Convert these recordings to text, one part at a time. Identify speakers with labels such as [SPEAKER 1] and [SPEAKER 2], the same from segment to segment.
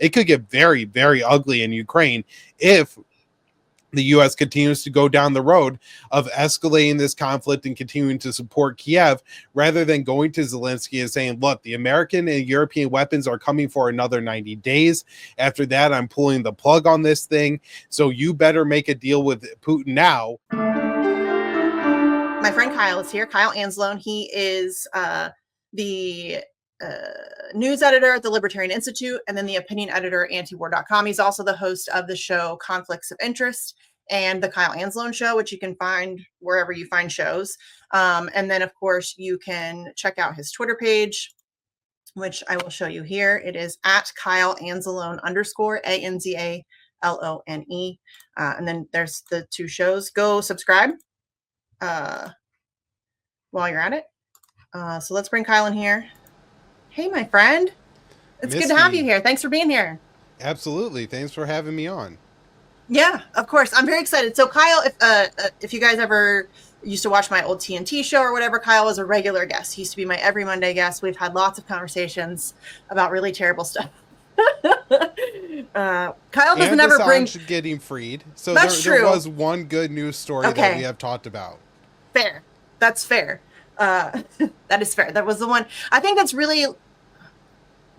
[SPEAKER 1] it could get very, very ugly in Ukraine if the U.S. continues to go down the road of escalating this conflict and continuing to support Kyiv rather than going to Zelenskyy and saying, look, the American and European weapons are coming for another 90 days. After that, I'm pulling the plug on this thing. So you better make a deal with Putin now.
[SPEAKER 2] My friend Kyle is here. Kyle Anzalone. He is the news editor at the Libertarian Institute and then the opinion editor at antiwar.com. He's also the host of the show Conflicts of Interest and the Kyle Anzalone Show, which you can find wherever you find shows. And then, of course, you can check out his Twitter page, which I will show you here. It is at Kyle Anzalone _ANZALONE. And then there's the two shows. Go subscribe while you're at it. So let's bring Kyle in here. Hey, my friend. It's Misty. Good to have you here. Thanks for being here.
[SPEAKER 1] Absolutely. Thanks for having me on.
[SPEAKER 2] Yeah, of course. I'm very excited. So Kyle, if you guys ever used to watch my old TNT show or whatever, Kyle was a regular guest. He used to be my every Monday guest. We've had lots of conversations about really terrible stuff. Kyle doesn't ever bring
[SPEAKER 1] getting freed. So
[SPEAKER 2] that's
[SPEAKER 1] there
[SPEAKER 2] true.
[SPEAKER 1] Was one good news story that we have talked about.
[SPEAKER 2] Fair. That's fair. That is fair. That was the one. I think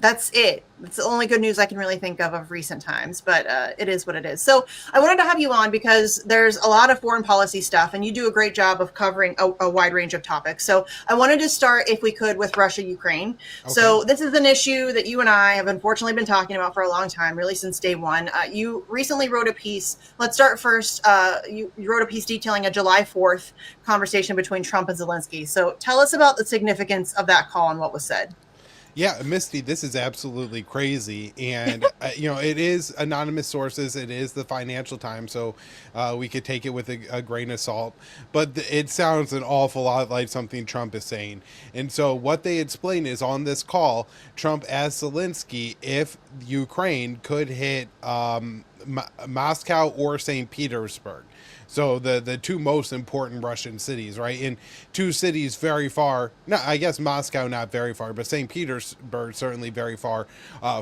[SPEAKER 2] that's it. It's the only good news I can really think of recent times, but it is what it is. So I wanted to have you on because there's a lot of foreign policy stuff and you do a great job of covering a wide range of topics. So I wanted to start, if we could, with Russia-Ukraine. Okay. So this is an issue that you and I have unfortunately been talking about for a long time, really since day one. You recently wrote a piece. Let's start first. You wrote a piece detailing a July 4th conversation between Trump and Zelenskyy. So tell us about the significance of that call and what was said.
[SPEAKER 1] Yeah, Misty, this is absolutely crazy. And, it is anonymous sources. It is the Financial Times. So we could take it with a grain of salt. But it sounds an awful lot like something Trump is saying. And so what they explain is on this call, Trump asked Zelenskyy if Ukraine could hit Moscow or St. Petersburg. So the two most important Russian cities, right? In two cities very far, no, I guess Moscow not very far, but St. Petersburg certainly very far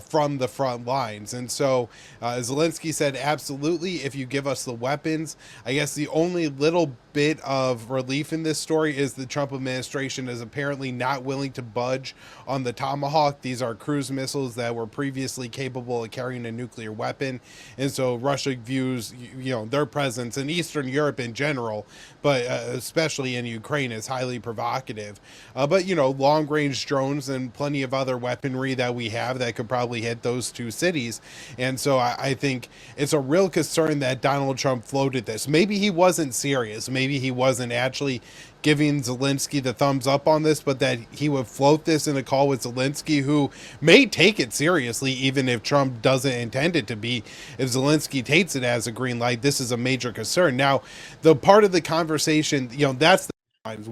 [SPEAKER 1] from the front lines. And so Zelenskyy said, absolutely, if you give us the weapons. I guess the only little bit of relief in this story is the Trump administration is apparently not willing to budge on the Tomahawk. These are cruise missiles that were previously capable of carrying a nuclear weapon. And so Russia views, their presence in Eastern Europe in general, but especially in Ukraine, is highly provocative. But long-range drones and plenty of other weaponry that we have that could probably hit those two cities. And so I think it's a real concern that Donald Trump floated this. Maybe he wasn't serious. Maybe he wasn't actually giving Zelenskyy the thumbs up on this, but that he would float this in a call with Zelenskyy, who may take it seriously, even if Trump doesn't intend it to be. If Zelenskyy takes it as a green light, this is a major concern. Now, the part of the conversation, that's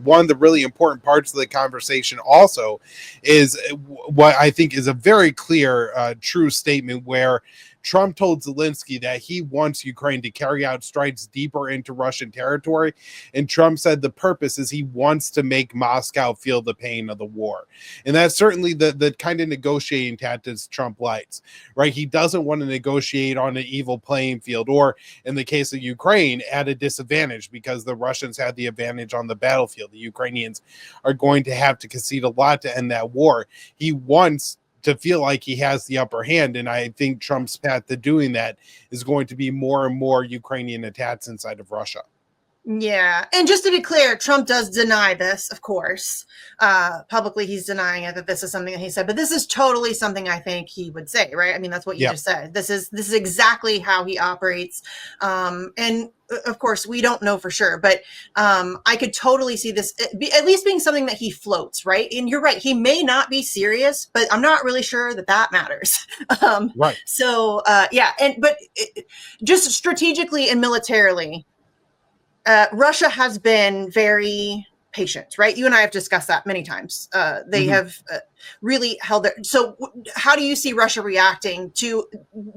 [SPEAKER 1] one of the really important parts of the conversation also is what I think is a very clear, true statement where Trump told Zelenskyy that he wants Ukraine to carry out strikes deeper into Russian territory. And Trump said the purpose is he wants to make Moscow feel the pain of the war. And that's certainly the kind of negotiating tactics Trump likes, right? He doesn't want to negotiate on an evil playing field, or in the case of Ukraine, at a disadvantage, because the Russians had the advantage on the battlefield. The Ukrainians are going to have to concede a lot to end that war. He wants to feel like he has the upper hand. And I think Trump's path to doing that is going to be more and more Ukrainian attacks inside of Russia.
[SPEAKER 2] Yeah. And just to be clear, Trump does deny this, of course. Publicly, he's denying it, that this is something that he said. But this is totally something I think he would say, right? I mean, that's what you just said. This is exactly how he operates. And of course, we don't know for sure, but I could totally see this at least being something that he floats, right? And you're right, he may not be serious, but I'm not really sure that matters.
[SPEAKER 1] Right.
[SPEAKER 2] So, but just strategically and militarily, Russia has been very patient, right? You and I have discussed that many times. They have really held their. So how do you see Russia reacting to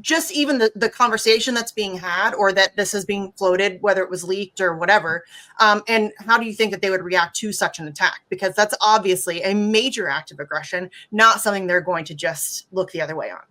[SPEAKER 2] just even the conversation that's being had, or that this is being floated, whether it was leaked or whatever? And how do you think that they would react to such an attack? Because that's obviously a major act of aggression, not something they're going to just look the other way on.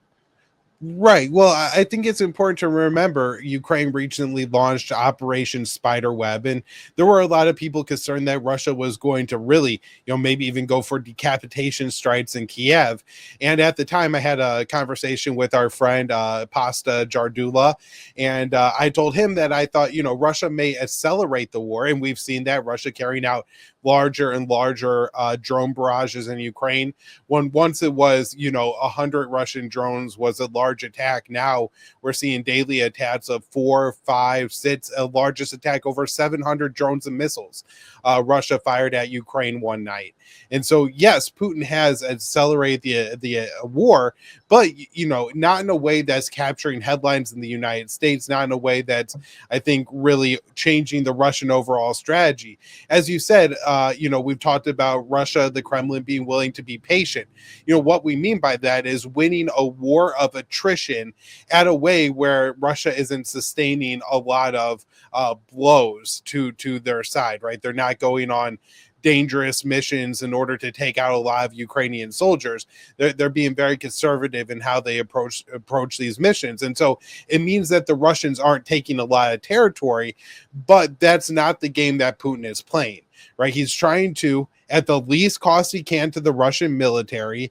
[SPEAKER 1] Right. Well, I think it's important to remember Ukraine recently launched Operation Spiderweb, and there were a lot of people concerned that Russia was going to really, maybe even go for decapitation strikes in Kiev. And at the time, I had a conversation with our friend Pasta Jardula, and I told him that I thought, Russia may accelerate the war, and we've seen that Russia carrying out larger and larger drone barrages in Ukraine. Once it was 100 Russian drones was a large attack. Now we're seeing daily attacks of 4, 5, 6, a largest attack over 700 drones and missiles Russia fired at Ukraine one night. And so yes, Putin has accelerated the war, but not in a way that's capturing headlines in the United States, not in a way that's, I think, really changing the Russian overall strategy. As you said, we've talked about Russia, the Kremlin being willing to be patient. What we mean by that is winning a war of attrition at a way where Russia isn't sustaining a lot of blows to their side, right? They're not going on dangerous missions in order to take out a lot of Ukrainian soldiers. They're being very conservative in how they approach these missions. And so it means that the Russians aren't taking a lot of territory, but that's not the game that Putin is playing, right? He's trying to, at the least cost he can to the Russian military,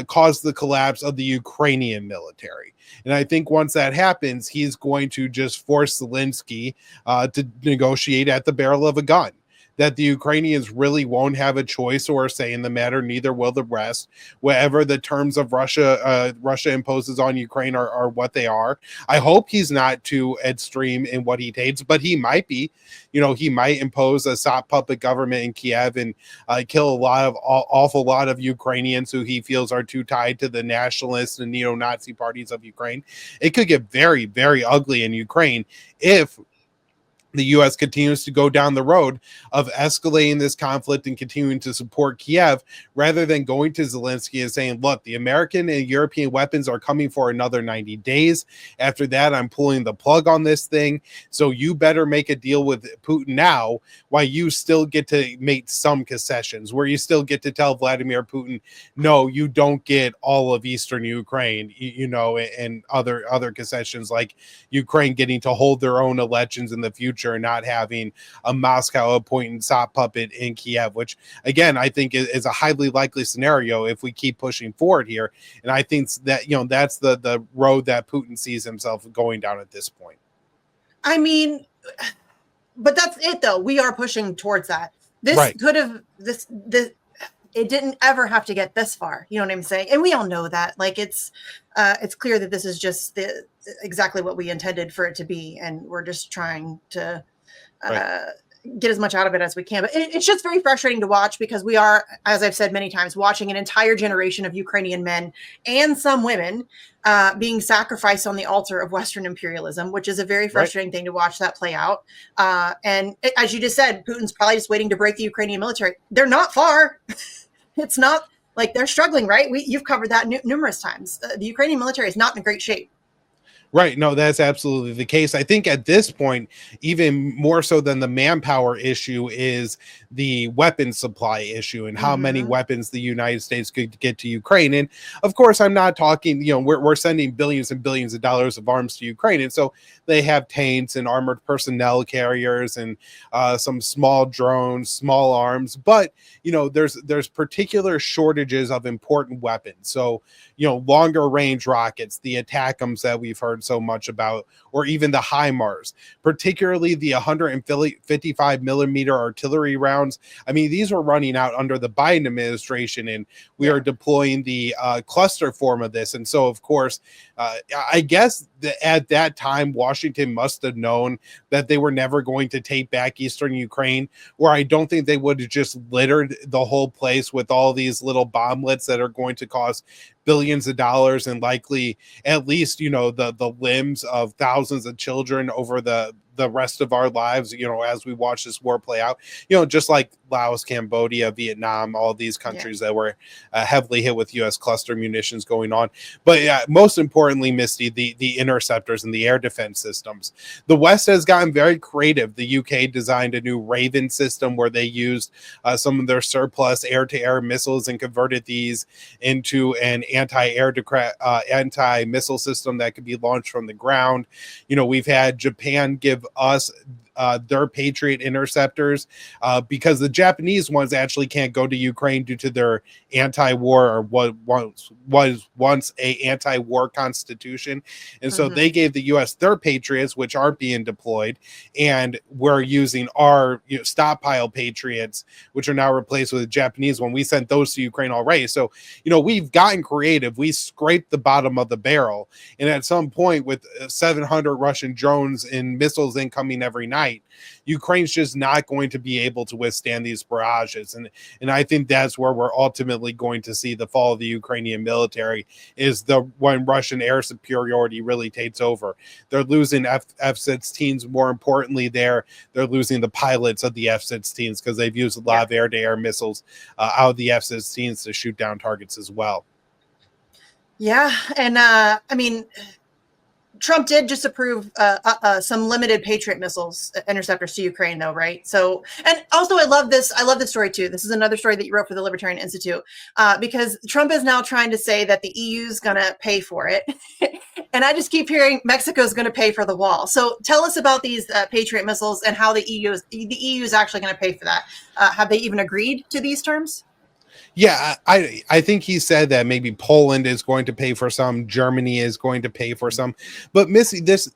[SPEAKER 1] cause the collapse of the Ukrainian military. And I think once that happens, he's going to just force Zelenskyy to negotiate at the barrel of a gun. That the Ukrainians really won't have a choice or a say in the matter, neither will the rest. Whatever the terms of Russia imposes on Ukraine are what they are. I hope he's not too extreme in what he takes, but he might be. He might impose a soft puppet government in Kiev and kill awful lot of Ukrainians who he feels are too tied to the nationalist and neo-Nazi parties of Ukraine. It could get very, very ugly in Ukraine if the U.S. continues to go down the road of escalating this conflict and continuing to support Kiev rather than going to Zelenskyy and saying, look, the American and European weapons are coming for another 90 days. After that, I'm pulling the plug on this thing. So you better make a deal with Putin now while you still get to make some concessions, where you still get to tell Vladimir Putin, no, you don't get all of Eastern Ukraine, and other concessions like Ukraine getting to hold their own elections in the future and not having a Moscow appointing sock puppet in Kiev, which again, I think is a highly likely scenario if we keep pushing forward here. And I think that, that's the road that Putin sees himself going down at this point.
[SPEAKER 2] I mean, but that's it though. We are pushing towards that. This
[SPEAKER 1] right.
[SPEAKER 2] could have, it didn't ever have to get this far. You know what I'm saying? And we all know that. Like it's clear that this is just exactly what we intended for it to be, and we're just trying to get as much out of it as we can. But it's just very frustrating to watch because we are, as I've said many times, watching an entire generation of Ukrainian men and some women being sacrificed on the altar of Western imperialism, which is a very frustrating thing to watch that play out. And as you just said, Putin's probably just waiting to break the Ukrainian military. They're not far. It's not like they're struggling, right? You've covered that numerous times. The Ukrainian military is not in great shape.
[SPEAKER 1] Right. No, that's absolutely the case. I think at this point, even more so than the manpower issue is the weapon supply issue and how many weapons the United States could get to Ukraine. And of course, I'm not talking, we're sending billions and billions of dollars of arms to Ukraine. And so they have tanks and armored personnel carriers and some small drones, small arms. But, there's particular shortages of important weapons. So, longer range rockets, the ATACMS that we've heard so much about, or even the HIMARS, particularly the 155 millimeter artillery rounds. I mean, these were running out under the Biden administration, and we are deploying the cluster form of this. And so, of course, I guess at that time, Washington must have known that they were never going to take back Eastern Ukraine, or I don't think they would have just littered the whole place with all these little bomblets that are going to cost billions of dollars and likely at least, the limbs of thousands of children over the rest of our lives, as we watch this war play out, just like Laos, Cambodia, Vietnam, all these
[SPEAKER 2] Yeah.
[SPEAKER 1] countries that were heavily hit with U.S. cluster munitions going on. But most importantly, Misty, the interceptors and the air defense systems. The West has gotten very creative. The UK designed a new Raven system where they used some of their surplus air-to-air missiles and converted these into an anti-missile system that could be launched from the ground. You know, we've had Japan give us their Patriot interceptors because the Japanese ones actually can't go to Ukraine due to their anti-war, or what was once a anti-war constitution, and so they gave the U.S. their Patriots, which aren't being deployed, and we're using our stockpile Patriots, which are now replaced with the Japanese one. We sent those to Ukraine already, so we've gotten creative. We scraped the bottom of the barrel, and at some point, with 700 Russian drones and missiles incoming every night, Ukraine's just not going to be able to withstand these barrages. And I think that's where we're ultimately going to see the fall of the Ukrainian military, is when Russian air superiority really takes over. They're losing F-16s. More importantly, they're losing the pilots of the F-16s because they've used a lot of air-to-air missiles out of the F-16s to shoot down targets as well.
[SPEAKER 2] Yeah. And Trump did just approve some limited Patriot missiles interceptors to Ukraine, though, right? So, and also, I love this story too. This is another story that you wrote for the Libertarian Institute, because Trump is now trying to say that the EU is going to pay for it, and I just keep hearing Mexico is going to pay for the wall. So, tell us about these Patriot missiles and how the EU is actually going to pay for that. Have they even agreed to these terms?
[SPEAKER 1] Yeah, I think he said that maybe Poland is going to pay for some, Germany is going to pay for some. But Missy, this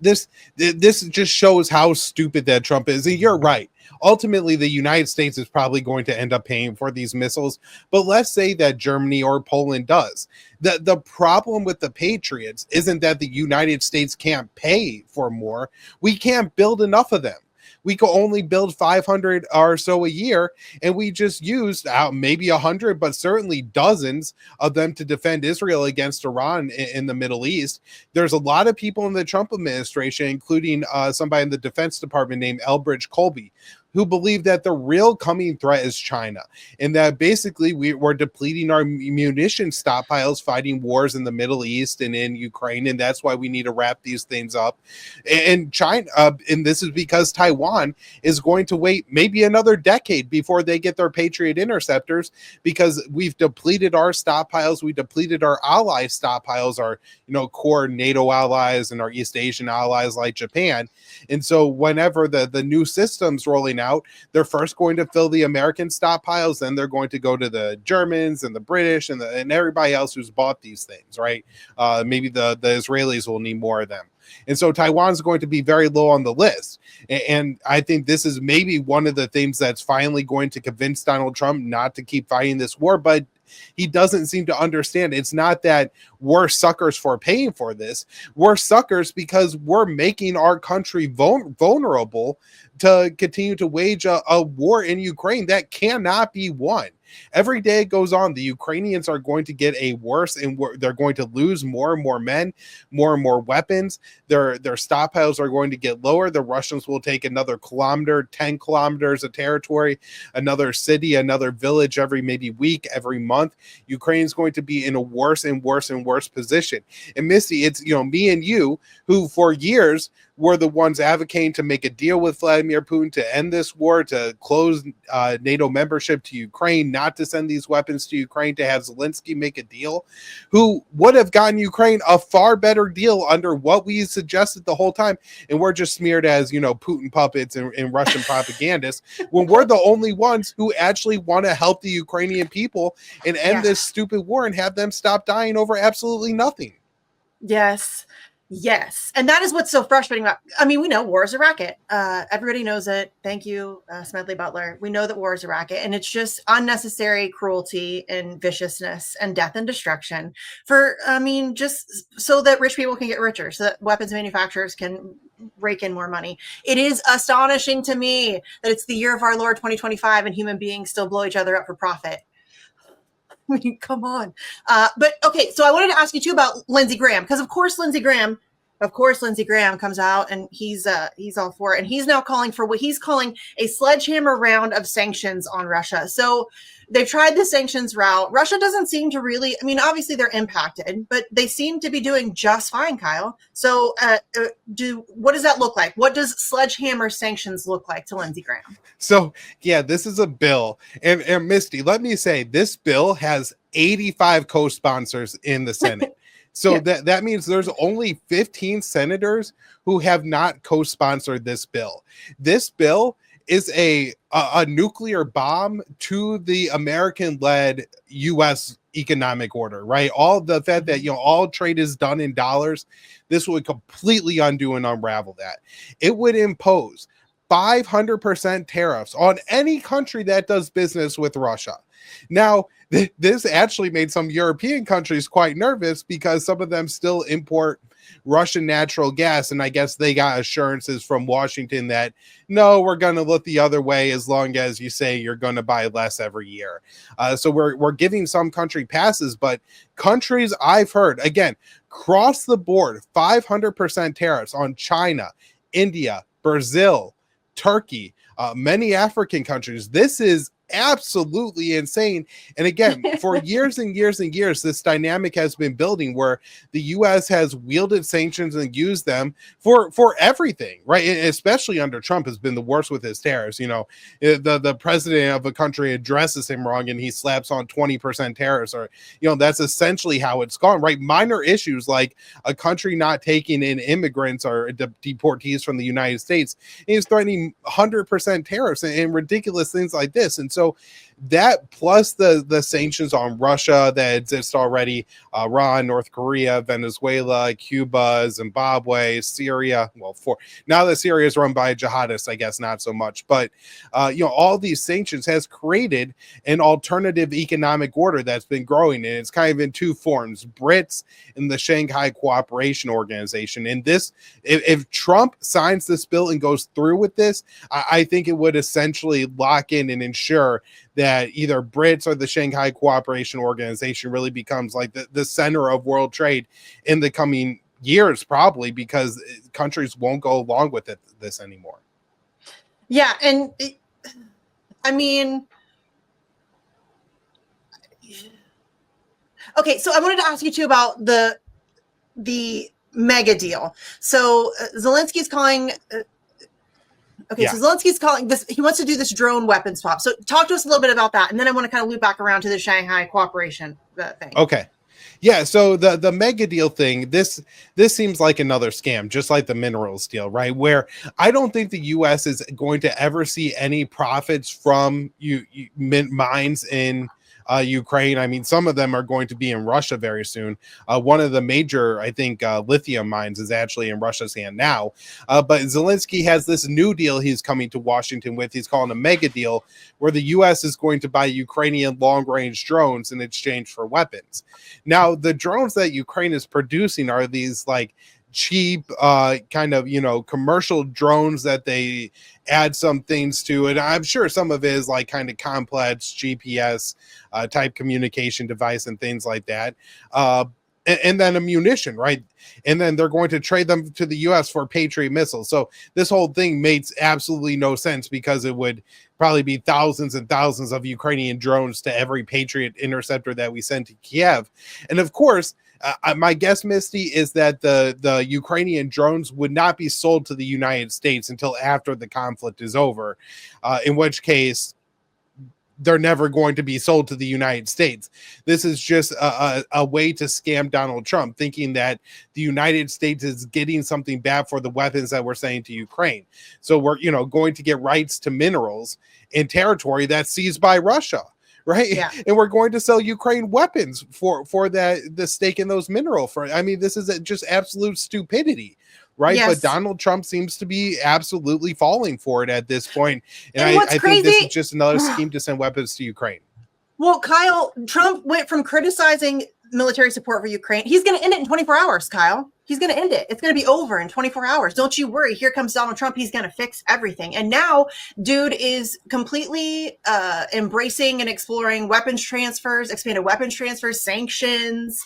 [SPEAKER 1] just shows how stupid that Trump is. And you're right. Ultimately, the United States is probably going to end up paying for these missiles. But let's say that Germany or Poland does. The problem with the Patriots isn't that the United States can't pay for more. We can't build enough of them. We could only build 500 or so a year, and we just used maybe 100, but certainly dozens of them to defend Israel against Iran in the Middle East. There's a lot of people in the Trump administration, including somebody in the Defense Department named Elbridge Colby, who believe that the real coming threat is China, and that basically we're depleting our munition stockpiles fighting wars in the Middle East and in Ukraine, and that's why we need to wrap these things up. And China, and this is because Taiwan is going to wait maybe another decade before they get their Patriot interceptors, because we've depleted our stockpiles, we depleted our ally stockpiles, our core NATO allies and our East Asian allies like Japan. And so whenever the new systems rolling out, they're first going to fill the American stockpiles, then they're going to go to the Germans and the British and everybody else who's bought these things, right? Maybe the Israelis will need more of them. And so Taiwan's going to be very low on the list. And I think this is maybe one of the things that's finally going to convince Donald Trump not to keep fighting this war, but he doesn't seem to understand. It's not that we're suckers for paying for this. We're suckers because we're making our country vulnerable to continue to wage a war in Ukraine that cannot be won. Every day it goes on, the Ukrainians are going to get a worse, and they're going to lose more and more men, more and more weapons. Their stockpiles are going to get lower. The Russians will take another kilometer, 10 kilometers of territory, another city, another village every maybe week, every month. Ukraine's going to be in a worse and worse and worse position. And Misty, it's me and you who for years were the ones advocating to make a deal with Vladimir Putin to end this war, to close NATO membership to Ukraine, not to send these weapons to Ukraine, to have Zelenskyy make a deal, who would have gotten Ukraine a far better deal under what we suggested the whole time. And we're just smeared as, Putin puppets and Russian propagandists, when we're the only ones who actually want to help the Ukrainian people and end this stupid war and have them stop dying over absolutely nothing.
[SPEAKER 2] Yes. And that is what's so frustrating about, we know war is a racket. Everybody knows it. Thank you, Smedley Butler. We know that war is a racket, and it's just unnecessary cruelty and viciousness and death and destruction just so that rich people can get richer, so that weapons manufacturers can rake in more money. It is astonishing to me that it's the year of our Lord 2025 and human beings still blow each other up for profit. Come on. But okay, so I wanted to ask you too about Lindsey Graham, because of course Lindsey Graham of course, Lindsey Graham comes out and he's all for it. And he's now calling for what he's calling a sledgehammer round of sanctions on Russia. So they've tried the sanctions route. Russia doesn't seem to really, I mean, obviously they're impacted, but they seem to be doing just fine, Kyle. So what does that look like? What does sledgehammer sanctions look like to Lindsey Graham?
[SPEAKER 1] So, yeah, this is a bill. And Misty, let me say, this bill has 85 co-sponsors in the Senate. So yeah. that means there's only 15 senators who have not co-sponsored this bill. This bill is a nuclear bomb to the American-led U.S. economic order, right? All the fact that, all trade is done in dollars, this would completely undo and unravel that. It would impose 500% tariffs on any country that does business with Russia. Now, this actually made some European countries quite nervous because some of them still import Russian natural gas. And I guess they got assurances from Washington that, no, we're going to look the other way as long as you say you're going to buy less every year. So we're giving some country passes, but countries I've heard, again, cross the board, 500% tariffs on China, India, Brazil, Turkey, many African countries. This is absolutely insane. And again, for years and years and years, this dynamic has been building where the U.S. has wielded sanctions and used them for everything, right? Especially under Trump has been the worst with his tariffs. The president of a country addresses him wrong and he slaps on 20% tariffs, or that's essentially how it's gone, right? Minor issues like a country not taking in immigrants or deportees from the United States, and he's threatening 100% tariffs and ridiculous things like this. And so that plus the sanctions on Russia that exist already, Iran, North Korea, Venezuela, Cuba, Zimbabwe, Syria. Well, now that Syria is run by jihadists, I guess not so much. But, all these sanctions has created an alternative economic order that's been growing. And it's kind of in two forms, BRICS and the Shanghai Cooperation Organization. And this, if Trump signs this bill and goes through with this, I think it would essentially lock in and ensure that either BRICS or the Shanghai Cooperation Organization really becomes like the center of world trade in the coming years, probably because countries won't go along with this anymore.
[SPEAKER 2] Yeah. And I mean, okay, so I wanted to ask you too about the mega deal. So Zelensky's calling... So Zelensky's calling this, he wants to do this drone weapon swap. So talk to us a little bit about that. And then I want to kind of loop back around to the Shanghai cooperation thing.
[SPEAKER 1] Okay. Yeah. So the mega deal thing, this seems like another scam, just like the minerals deal, right? Where I don't think the U.S. is going to ever see any profits from mines in Ukraine. I mean, some of them are going to be in Russia very soon. One of the major, I think, lithium mines is actually in Russia's hand now. But Zelensky has this new deal he's coming to Washington with. He's calling a mega deal where the U.S. is going to buy Ukrainian long-range drones in exchange for weapons. Now, the drones that Ukraine is producing are these like cheap kind of commercial drones that they add some things to it. I'm sure some of it is like kind of complex GPS type communication device and things like that, and then ammunition, right? And then they're going to trade them to the US for Patriot missiles. So this whole thing makes absolutely no sense because it would probably be thousands and thousands of Ukrainian drones to every Patriot interceptor that we send to Kyiv. And of course, my guess, Misty, is that the Ukrainian drones would not be sold to the United States until after the conflict is over, in which case they're never going to be sold to the United States. This is just a way to scam Donald Trump, thinking that the United States is getting something bad for the weapons that we're sending to Ukraine. So we're going to get rights to minerals in territory that's seized by Russia. Right. Yeah. And we're going to sell Ukraine weapons for the stake in those minerals. I mean, this is just absolute stupidity. Right. Yes. But Donald Trump seems to be absolutely falling for it at this point. And I think this is just another scheme to send weapons to Ukraine.
[SPEAKER 2] Well, Kyle, Trump went from criticizing military support for Ukraine. He's going to end it in 24 hours, Kyle. He's going to end it. It's going to be over in 24 hours. Don't you worry. Here comes Donald Trump. He's going to fix everything. And now dude is completely embracing and exploring weapons transfers, expanded weapons transfers, sanctions.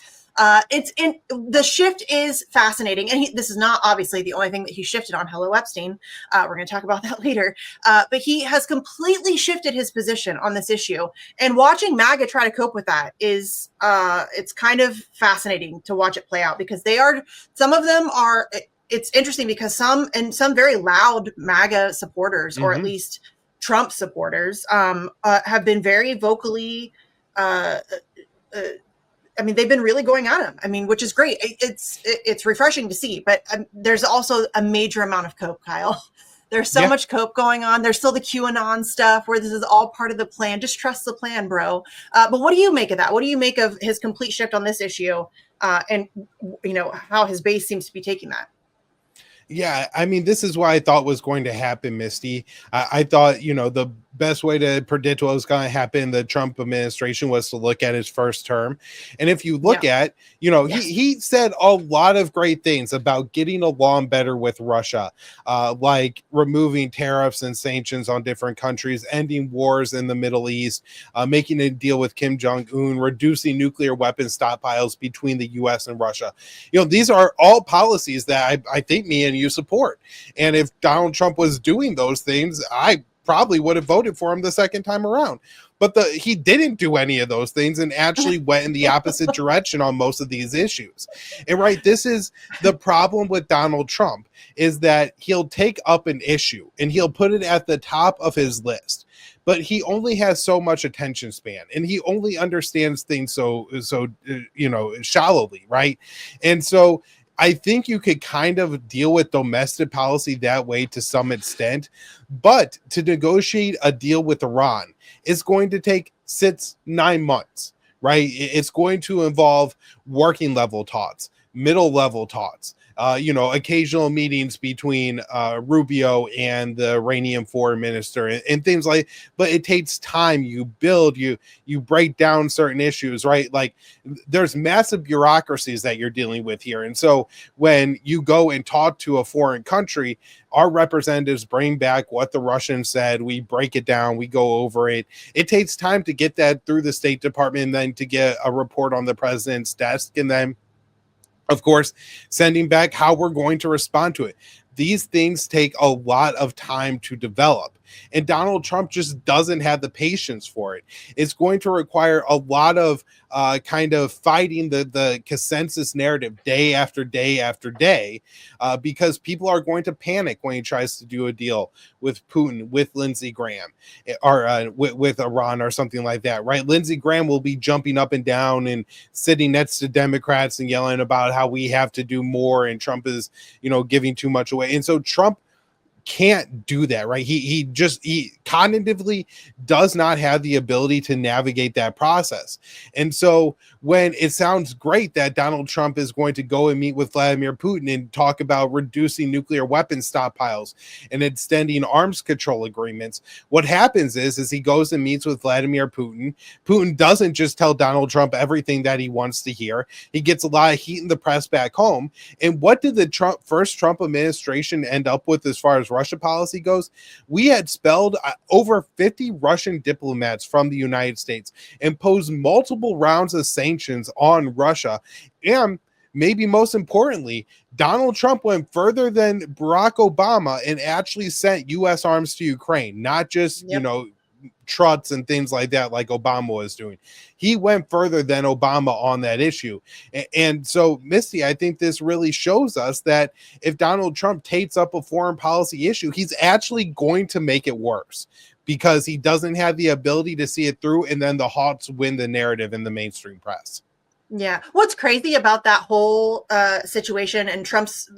[SPEAKER 2] It's in the shift is fascinating, and this is not obviously the only thing that he shifted on. Hello, Epstein. We're going to talk about that later. But he has completely shifted his position on this issue, and watching MAGA try to cope with that is it's kind of fascinating to watch it play out, because some of them are. It's interesting because some very loud MAGA supporters, or at least Trump supporters, have been very vocally. I mean, they've been really going at him. I mean, which is great. It's refreshing to see. But there's also a major amount of cope, Kyle. There's so much cope going on. There's still the QAnon stuff where this is all part of the plan. Just trust the plan, bro. But what do you make of that? What do you make of his complete shift on this issue, and how his base seems to be taking that?
[SPEAKER 1] Yeah, I mean, this is what I thought was going to happen, Misty. I thought, the best way to predict what was going to happen, the Trump administration, was to look at his first term. And if you look at, he said a lot of great things about getting along better with Russia, like removing tariffs and sanctions on different countries, ending wars in the Middle East, making a deal with Kim Jong-un, reducing nuclear weapon stockpiles between the U.S. and Russia. These are all policies that I think me and you support. And if Donald Trump was doing those things, I probably would have voted for him the second time around. But he didn't do any of those things and actually went in the opposite direction on most of these issues. And this is the problem with Donald Trump, is that he'll take up an issue and he'll put it at the top of his list. But he only has so much attention span, and he only understands things so shallowly, right? And so I think you could kind of deal with domestic policy that way to some extent, but to negotiate a deal with Iran is going to take 6-9 months, right? It's going to involve working level talks, middle level talks, occasional meetings between Rubio and the Iranian foreign minister and things like, but it takes time. You build, you break down certain issues, right? Like there's massive bureaucracies that you're dealing with here. And so when you go and talk to a foreign country, our representatives bring back what the Russians said. We break it down. We go over it. It takes time to get that through the State Department, and then to get a report on the president's desk, and then of course, sending back how we're going to respond to it. These things take a lot of time to develop, and Donald Trump just doesn't have the patience for it. It's going to require a lot of kind of fighting the consensus narrative day after day after day, because people are going to panic when he tries to do a deal with Putin, with Lindsey Graham, or with Iran or something like that, right? Lindsey Graham will be jumping up and down and sitting next to Democrats and yelling about how we have to do more, and Trump is, giving too much away. And so Trump can't do that, right? He cognitively does not have the ability to navigate that process. And so when it sounds great that Donald Trump is going to go and meet with Vladimir Putin and talk about reducing nuclear weapons stockpiles and extending arms control agreements, what happens is he goes and meets with Vladimir Putin. Putin doesn't just tell Donald Trump everything that he wants to hear. He gets a lot of heat in the press back home. And what did the first Trump administration end up with as far as Russia policy goes? We had expelled over 50 Russian diplomats from the United States, imposed multiple rounds of sanctions on Russia, and maybe most importantly, Donald Trump went further than Barack Obama and actually sent U.S. arms to Ukraine, not just, trucks and things like that, like Obama was doing. He went further than Obama on that issue. And so, Misty, I think this really shows us that if Donald Trump takes up a foreign policy issue, he's actually going to make it worse, because he doesn't have the ability to see it through, and then the Hawks win the narrative in the mainstream press.
[SPEAKER 2] Yeah. What's crazy about that whole situation and Trump's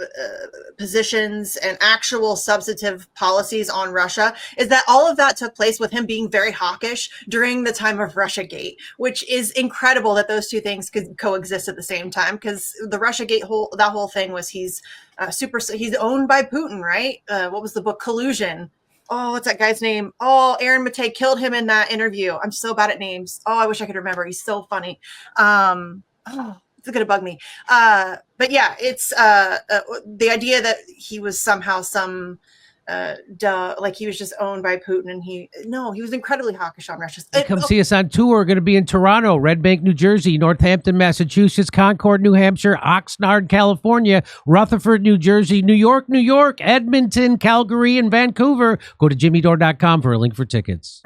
[SPEAKER 2] positions and actual substantive policies on Russia is that all of that took place with him being very hawkish during the time of Russiagate, which is incredible that those two things could coexist at the same time, because the Russiagate that whole thing was he's owned by Putin, right? What was the book? Collusion. Oh, what's that guy's name? Oh, Aaron Matei killed him in that interview. I'm so bad at names. Oh, I wish I could remember. He's so funny. It's going to bug me. But yeah, it's the idea that he was somehow some like he was just owned by Putin, and he was incredibly hawkish on Russia.
[SPEAKER 3] Come see us on tour. We're going to be in Toronto, Red Bank, New Jersey, Northampton, Massachusetts, Concord, New Hampshire, Oxnard, California, Rutherford, New Jersey, New York, Edmonton, Calgary, and Vancouver. Go to jimmydore.com for a link for tickets.